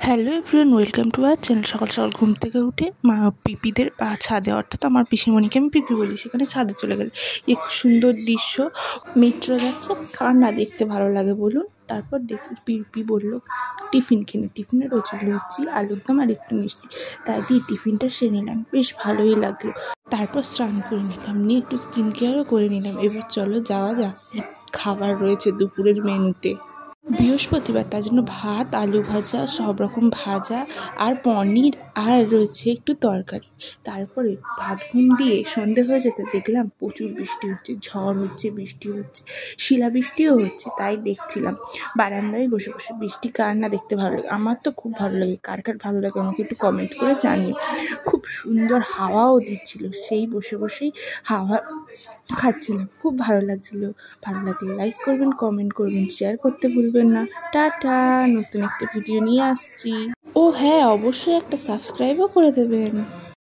Hello everyone, welcome to our channel. সকাল সকাল ঘুম থেকে উঠে মা পিপিদের ছাদে, অর্থাৎ আমার পিসিমণিকে আমি পিপি বলি, সেখানে ছাদে চলে গেল। এক সুন্দর দৃশ্য, মেট্রো যাচ্ছে, কার না দেখতে ভালো লাগে বলুন। তারপর দেখি পিপি বললো টিফিন খেয়ে, টিফিনে রয়েছে লুচি, আলুর দম আর একটু মিষ্টি। তাই দিয়ে টিফিনটা সেরে নিলাম, বেশ ভালোই লাগলো। তারপর স্নান করে নিলাম, নিয়ে একটু স্কিন কেয়ারও করে নিলাম। এবার চলো যাওয়া যাক, খাবার রয়েছে দুপুরের মেনুতে। বৃহস্পতিবার, তার জন্য ভাত, আলু ভাজা, সব রকম ভাজা আর পনির, আর রয়েছে একটু তরকারি। তারপরে ভাত ঘুম দিয়ে সন্ধে হয়ে যেতে দেখলাম প্রচুর বৃষ্টি হচ্ছে, ঝড় হচ্ছে, বৃষ্টি হচ্ছে, শিলাবৃষ্টিও হচ্ছে। তাই দেখছিলাম বারান্দায় বসে বসে। বৃষ্টি কার না দেখতে ভালো লাগে, আমার তো খুব ভালো লাগে। কার কার ভালো লাগে আমাকে একটু কমেন্ট করে জানিও। খুব সুন্দর হাওয়াও দিচ্ছিল, সেই বসে বসেই হাওয়া খাচ্ছিলাম, খুব ভালো লাগছিলো। ভালো লাগলে লাইক করবেন, কমেন্ট করবেন, শেয়ার করতে ভুলবেন না। টাটা, নতুন একটা ভিডিও নিয়ে আসছি। ও হ্যাঁ, অবশ্যই একটা সাবস্ক্রাইবও করে দেবেন।